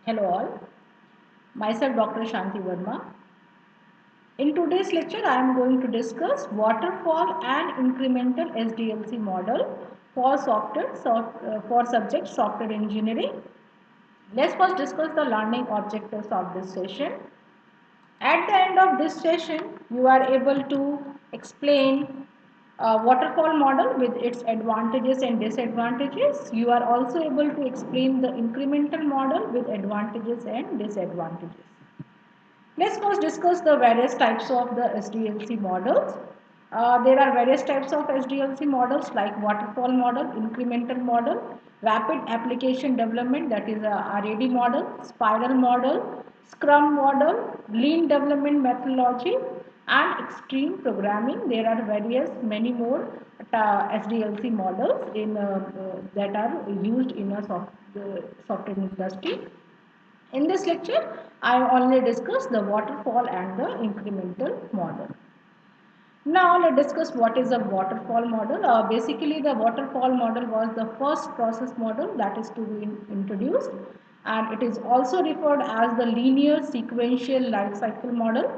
Hello all, myself Dr. Shanti Verma. In today's lecture, I am going to discuss waterfall and incremental SDLC model for for subject software engineering. Let's first discuss the learning objectives of this session. At the end of this session, you are able to explain a waterfall model with its advantages and disadvantages. You are also able to explain the incremental model with advantages and disadvantages. Let's first discuss the various types of the SDLC models. There are various types of SDLC models like waterfall model, incremental model, rapid application development, that is a RAD model, spiral model, scrum model, lean development methodology, and extreme programming. There are many more SDLC models that are used in a software industry. In this lecture, I only discuss the waterfall and the incremental model. Now let's discuss what is a waterfall model. Basically, the waterfall model was the first process model that is to be introduced, and it is also referred as the linear sequential life cycle model.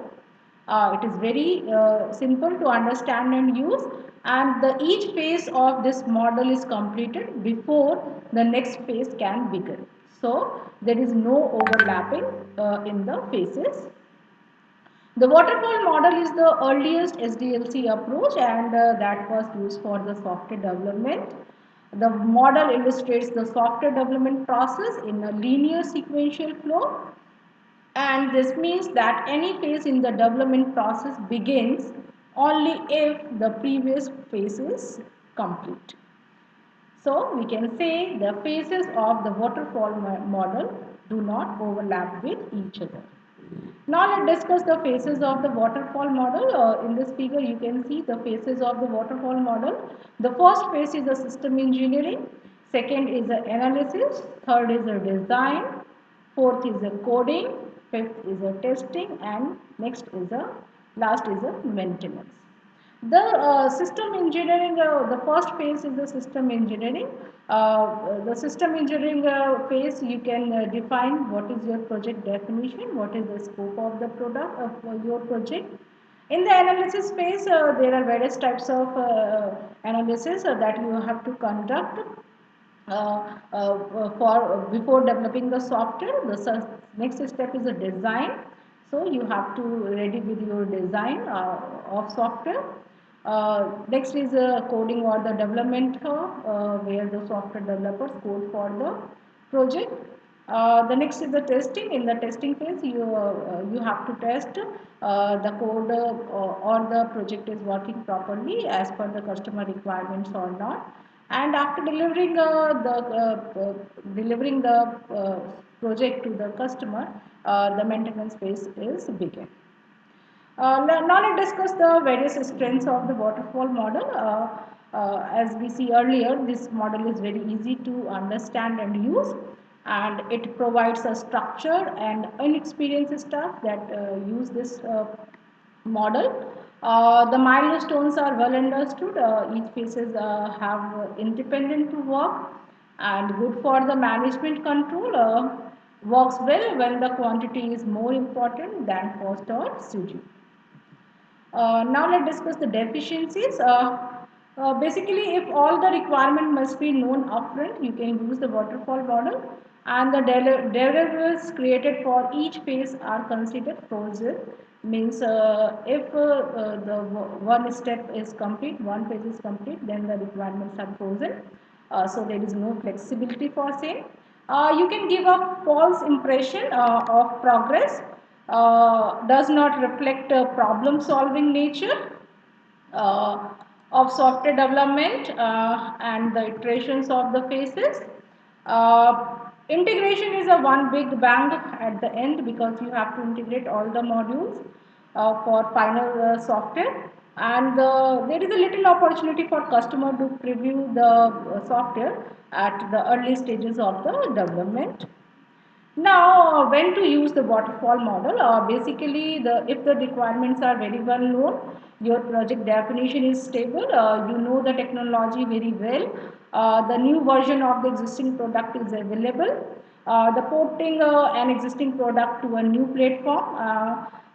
It is very simple to understand and use, and each phase of this model is completed before the next phase can begin. So there is no overlapping in the phases. The waterfall model is the earliest SDLC approach, and that was used for the software development. The model illustrates the software development process in a linear sequential flow, and this means that any phase in the development process begins only if the previous phase is complete. So we can say the phases of the waterfall model do not overlap with each other. Now let's discuss the phases of the waterfall model. In this figure you can see the phases of the waterfall model. The first phase is the system engineering, second is the analysis, third is the design, fourth is the coding, fifth is the testing, and last is the maintenance. The system engineering, the first phase is the system engineering. The system engineering phase, you can define what is your project definition, what is the scope of the product of your project. In the analysis phase, there are various types of analysis that you have to conduct for before developing the software. The next step is the design. So you have to ready with your design of software. Next is coding or the development where the software developers code for the project. The next is the testing. In the testing phase, you have to test the code or the project is working properly as per the customer requirements or not. And after delivering the project to the customer, the maintenance phase is begin. Now let's discuss the various strengths of the waterfall model. As we see earlier, this model is very easy to understand and use, and it provides a structure, and inexperienced staff that use this model. The milestones are well understood. Each phases have independent to work and good for the management control. Works well when the quantity is more important than cost or schedule. Now let's discuss the deficiencies. Basically, if all the requirement must be known upfront, you can use the waterfall model, and the deliverables created for each phase are considered frozen. Means if the one step is complete, one phase is complete, then the requirements are frozen. So there is no flexibility for same. You can give a false impression of progress, does not reflect problem solving nature uh, of software development and the iterations of the phases. Integration is a one big bang at the end because you have to integrate all the modules for final software, and there is a little opportunity for customer to preview the software at the early stages of the development. Now, when to use the waterfall model? Basically, if the requirements are very well known, your project definition is stable, you know the technology very well, the new version of the existing product is available, the porting an existing product to a new platform,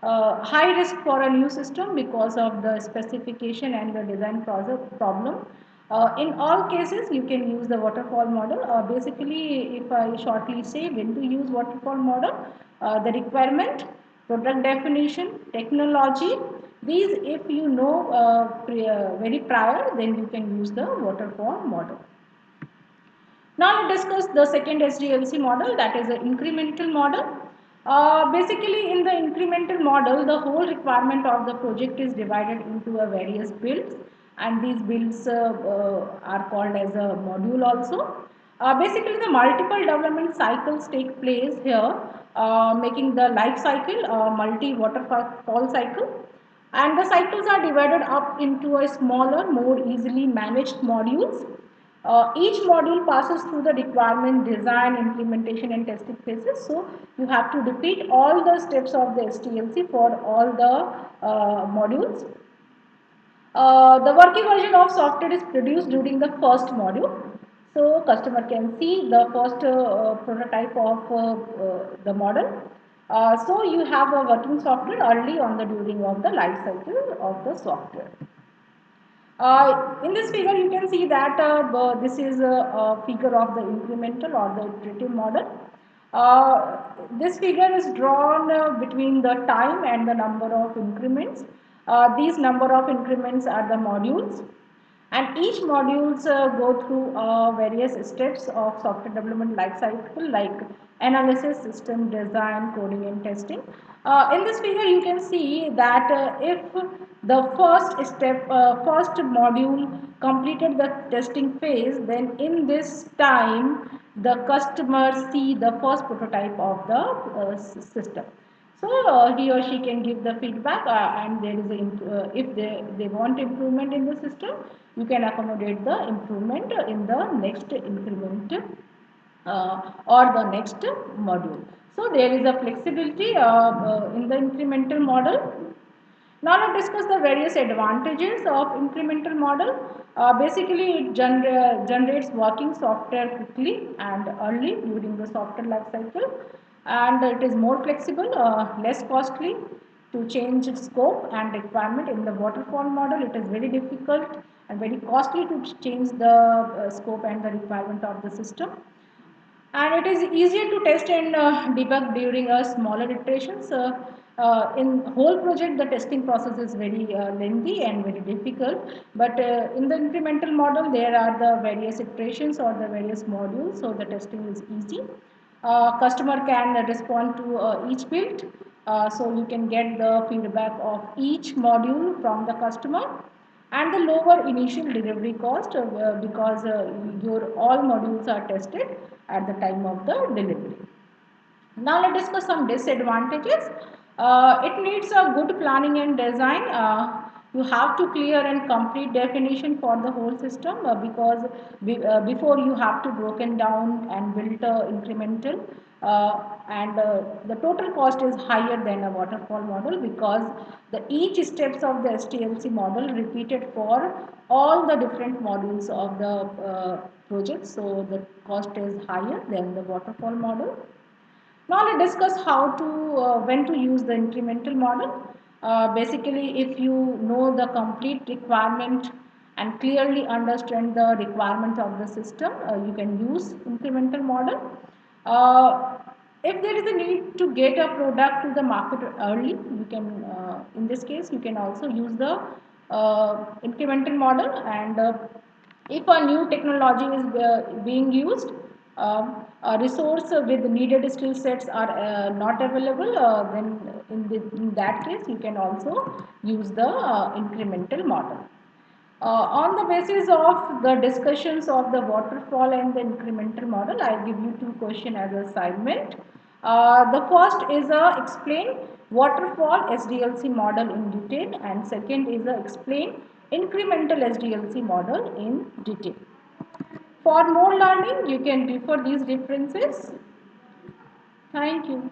high risk for a new system because of the specification and the design process problem. In all cases, you can use the waterfall model. Basically, if I shortly say when to use waterfall model, the requirement, product definition, technology, these if you know very prior, then you can use the waterfall model. Now let's discuss the second SDLC model, that is the incremental model. Basically in the incremental model, the whole requirement of the project is divided into a various builds, and these builds are called as a module also. Basically the multiple development cycles take place here, making the life cycle multi waterfall cycle, and the cycles are divided up into a smaller, more easily managed modules. Each module passes through the requirement, design, implementation and testing phases. So you have to repeat all the steps of the STLC for all the modules. The working version of software is produced during the first module. So customer can see the first prototype of the model. So you have a working software early on the during of the life cycle of the software. In this figure, you can see that this is a figure of the incremental or the iterative model. This figure is drawn between the time and the number of increments. These number of increments are the modules, and each modules go through various steps of software development life cycle, like analysis, system design, coding and testing. In this figure you can see that if the first module completed the testing phase, then in this time the customer see the first prototype of the system. So he or she can give the feedback, and there is if they want improvement in the system, you can accommodate the improvement in the next increment or the next module. So there is a flexibility in the incremental model. Now let's discuss the various advantages of incremental model. Basically, it generates working software quickly and early during the software life cycle, and it is more flexible, less costly to change its scope and requirement. In the waterfall model, it is very difficult and very costly to change the scope and the requirement of the system, and it is easier to test and debug during a smaller iterations. In whole project, the testing process is very lengthy and very difficult, but in the incremental model, there are the various iterations or the various modules, so the testing is easy. Customer can respond to each build, so you can get the feedback of each module from the customer, and the lower initial delivery cost because your all modules are tested at the time of the delivery. Now let's discuss some disadvantages. It needs a good planning and design. You have to clear and complete definition for the whole system, because before you have to broken down and build incremental, and the total cost is higher than a waterfall model, because the each steps of the STLC model repeated for all the different modules of the project, so the cost is higher than the waterfall model. Now let's discuss how to when to use the incremental model. Basically, if you know the complete requirement and clearly understand the requirement of the system, you can use incremental model. If there is a need to get a product to the market early, you can, in this case, you can also use the incremental model, and if a new technology is being used, a resource with needed skill sets are not available, then in that case you can also use the incremental model. On the basis of the discussions of the waterfall and the incremental model, I give you two questions as assignment. The first is explain waterfall SDLC model in detail, and second is explain incremental SDLC model in detail. For more learning, you can refer these references. Thank you.